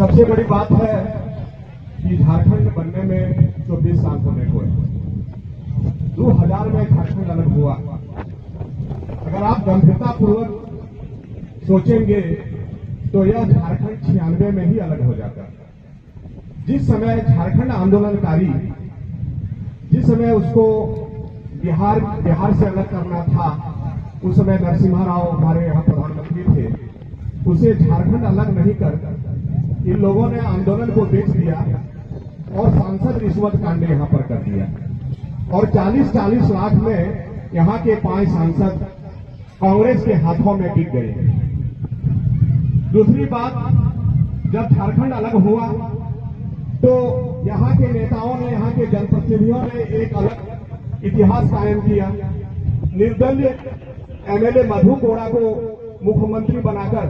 सबसे बड़ी बात है कि झारखंड बनने में 24 साल होने को है। 2000 में झारखंड अलग हुआ। अगर आप गंभीरतापूर्वक सोचेंगे तो यह झारखंड 96 में ही अलग हो जाता। जिस समय झारखंड आंदोलनकारी, जिस समय उसको बिहार से अलग करना था, उस समय नरसिम्हा राव हमारे यहाँ प्रधानमंत्री थे। उसे झारखंड अलग नहीं कर इन लोगों ने आंदोलन को बेच दिया और सांसद रिश्वत कांड यहां पर कर दिया और 40-40 लाख में यहां के 5 सांसद कांग्रेस के हाथों में टिक गए। दूसरी बात, जब झारखंड अलग हुआ तो यहां के नेताओं ने, यहां के जनप्रतिनिधियों ने एक अलग इतिहास कायम किया। निर्दलीय एमएलए मधु कोड़ा को मुख्यमंत्री बनाकर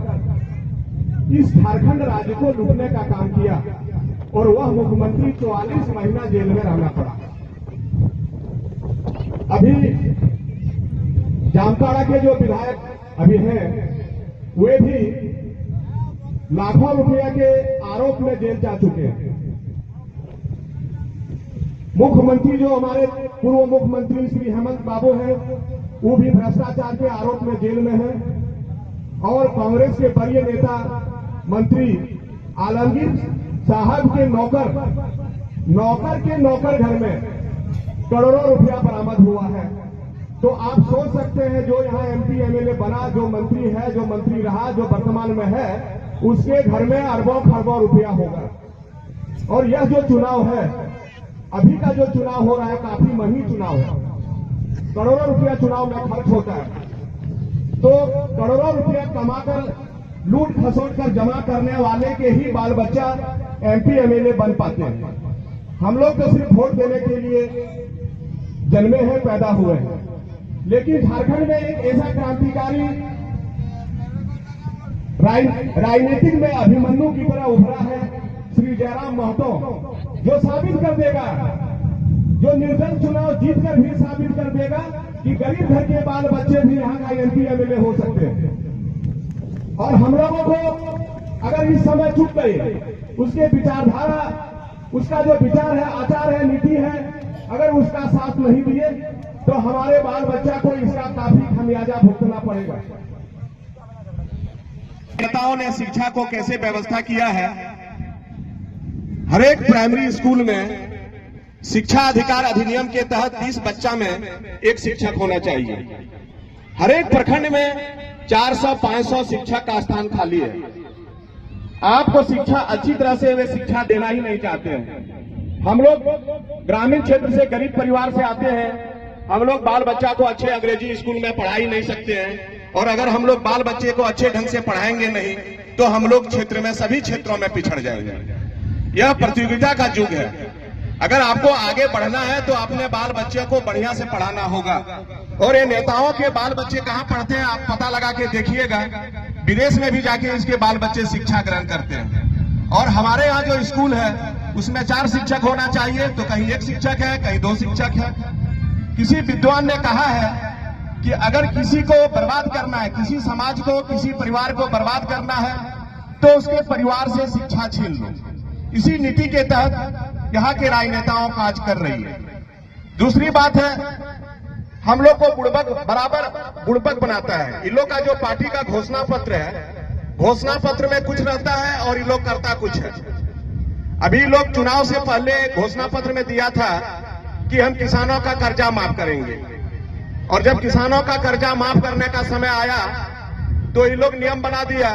इस झारखंड राज्य को लूटने का काम किया और वह मुख्यमंत्री 44 महीना जेल में रहना पड़ा। अभी जामताड़ा के जो विधायक अभी हैं, वे भी लाखों रुपया के आरोप में जेल जा चुके हैं। मुख्यमंत्री जो हमारे पूर्व मुख्यमंत्री श्री हेमंत बाबू हैं, वो भी भ्रष्टाचार के आरोप में जेल में हैं और कांग्रेस के वरीय नेता मंत्री आलमगीर साहब के नौकर घर में करोड़ों रुपया बरामद हुआ है। तो आप सोच सकते हैं, जो यहाँ एमपी एमएलए बना, जो मंत्री है, जो मंत्री रहा, जो वर्तमान में है, उसके घर में अरबों खरबों रुपया होगा। और यह जो चुनाव है, अभी का जो चुनाव हो रहा है, काफी महंगी चुनाव है। करोड़ों रुपया चुनाव में खर्च होता है। तो करोड़ों रुपया कमाकर, लूट खसोट कर जमा करने वाले के ही बाल बच्चा एमपी एमएलए बन पाते हैं। हम लोग तो सिर्फ वोट देने के लिए जन्मे हैं, पैदा हुए हैं। लेकिन झारखंड में एक ऐसा क्रांतिकारी राजनीतिक में अभिमन्यु की तरह उभरा है श्री जयराम महतो, जो साबित कर देगा, जो निर्दल चुनाव जीतकर भी साबित कर देगा कि गरीब घर के बाल बच्चे भी यहाँ का एमपी एमएलए हो सकते हैं। और हम लोगों को अगर इस समय चुप गए, उसके विचारधारा, उसका जो विचार है, आचार है, नीति है, अगर उसका साथ नहीं दिए तो हमारे बाल बच्चा को इसका काफी खमियाजा भुगतना पड़ेगा। नेताओं ने शिक्षा को कैसे व्यवस्था किया है। हर एक प्राइमरी स्कूल में शिक्षा अधिकार अधिनियम के तहत 30 बच्चा में एक शिक्षक होना चाहिए। हर एक प्रखंड में 400-500 शिक्षक का स्थान खाली है। आपको शिक्षा अच्छी तरह से वे शिक्षा देना ही नहीं चाहते हैं। हम लोग ग्रामीण क्षेत्र से, गरीब परिवार से आते हैं। हम लोग बाल बच्चा को अच्छे अंग्रेजी स्कूल में पढ़ा ही नहीं सकते हैं। और अगर हम लोग बाल बच्चे को अच्छे ढंग से पढ़ाएंगे नहीं तो हम लोग क्षेत्र में, सभी क्षेत्रों में पिछड़ जाएंगे। यह प्रतियोगिता का युग है। अगर आपको आगे बढ़ना है तो अपने बाल बच्चे को बढ़िया से पढ़ाना होगा। और ये नेताओं के बाल बच्चे कहाँ पढ़ते हैं, आप पता लगा के देखिएगा। विदेश में भी जाके इसके बाल बच्चे शिक्षा ग्रहण करते हैं। और हमारे यहाँ जो स्कूल है उसमें 4 शिक्षक होना चाहिए, तो कहीं 1 शिक्षक है, कहीं 2 शिक्षक है। किसी विद्वान ने कहा है कि अगर किसी को बर्बाद करना है, किसी समाज को, किसी परिवार को बर्बाद करना है तो उसके परिवार से शिक्षा छीन लो। इसी नीति के तहत यहाँ के राजनेताओं काज कर रही है। दूसरी बात है, हम लोग को बुड़बक बनाता है। इन लोग का जो पार्टी का घोषणा पत्र है, घोषणा पत्र में कुछ रहता है और इन लोग करता कुछ है। अभी लोग चुनाव से पहले घोषणा पत्र में दिया था कि हम किसानों का कर्जा माफ करेंगे, और जब किसानों का कर्जा माफ करने का समय आया तो इन लोग नियम बना दिया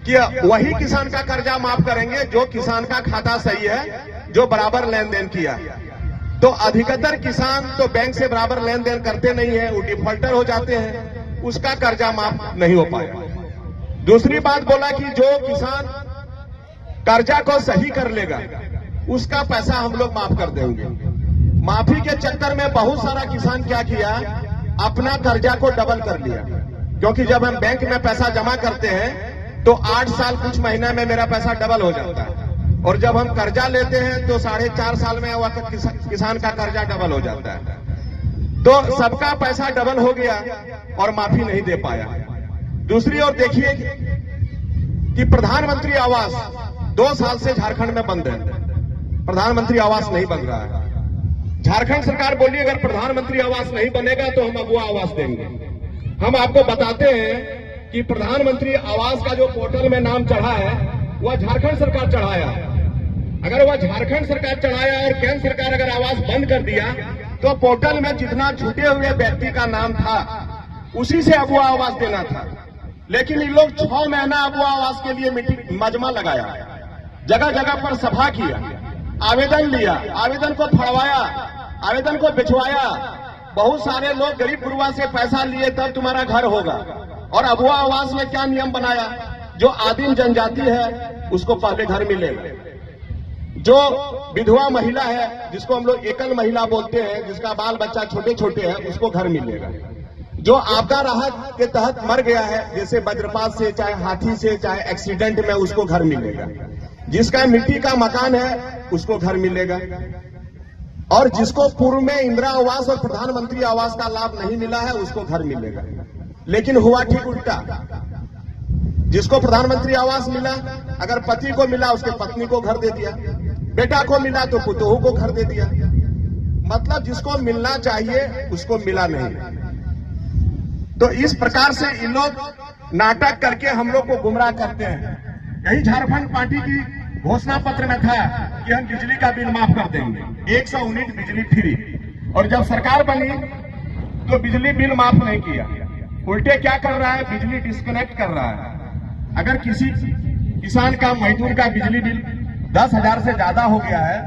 कि वही किसान का कर्जा माफ करेंगे जो किसान का खाता सही है, जो बराबर लेन देन किया। तो अधिकतर किसान तो बैंक से बराबर लेन देन करते नहीं है, वो डिफॉल्टर हो जाते हैं, उसका कर्जा माफ नहीं हो पाया। दूसरी बात बोला कि जो किसान कर्जा को सही कर लेगा उसका पैसा हम लोग माफ कर देंगे। माफी के चक्कर में बहुत सारा किसान क्या किया, अपना कर्जा को डबल कर लिया। क्योंकि जब हम बैंक में पैसा जमा करते हैं तो 8 साल कुछ महीने में मेरा पैसा डबल हो जाता है, और जब हम कर्जा लेते हैं तो 4.5 साल में वह किसान का कर्जा डबल हो जाता है। तो सबका पैसा डबल हो गया और माफी नहीं दे पाया। दूसरी ओर देखिए कि प्रधानमंत्री आवास 2 साल से झारखंड में बंद है, प्रधानमंत्री आवास नहीं बन रहा है। झारखंड सरकार बोली अगर प्रधानमंत्री आवास नहीं बनेगा तो हम अगुआ आवास देंगे। हम आपको बताते हैं कि प्रधानमंत्री आवास का जो पोर्टल में नाम चढ़ा है वह झारखंड सरकार चढ़ाया। अगर वह झारखंड सरकार चढ़ाया और केंद्र सरकार अगर आवास बंद कर दिया तो पोर्टल में जितना छूटे हुए व्यक्ति का नाम था उसी से अगुआ आवास देना था। लेकिन इन लोग 6 महीना अगुआ आवास के लिए मीटिंग मजमा लगाया, जगह जगह पर सभा किया, आवेदन लिया, आवेदन को फड़वाया, आवेदन को बिछवाया। बहुत सारे लोग गरीब गुरुआ से पैसा लिए तब तुम्हारा घर होगा। और अगुआ आवास में क्या नियम बनाया, जो आदिम जनजाति है उसको पहले घर मिलेगा, जो विधवा महिला है जिसको हम लोग एकल महिला बोलते हैं, जिसका बाल बच्चा छोटे छोटे हैं उसको घर मिलेगा, जो आपदा राहत के तहत मर गया है जैसे वज्रपात से, चाहे हाथी से, चाहे एक्सीडेंट में, उसको घर मिलेगा, जिसका मिट्टी का मकान है उसको घर मिलेगा, और जिसको पूर्व में इंदिरा आवास और प्रधानमंत्री आवास का लाभ नहीं मिला है उसको घर मिलेगा। लेकिन हुआ ठीक उल्टा, जिसको प्रधानमंत्री आवास मिला अगर पति को मिला उसके पत्नी को घर दे दिया, बेटा को मिला तो पुतोहू को घर दे दिया। मतलब जिसको मिलना चाहिए उसको मिला नहीं। तो इस प्रकार से इन लोग नाटक करके हम लोग को गुमराह करते हैं। यही झारखंड पार्टी की घोषणा पत्र में था कि हम बिजली का बिल माफ कर देंगे, 100 यूनिट बिजली फ्री। और जब सरकार बनी तो बिजली बिल माफ नहीं किया, उल्टे क्या कर रहा है, बिजली डिस्कनेक्ट कर रहा है। अगर किसी किसान का, मजदूर का बिजली बिल 10,000 से ज्यादा हो गया है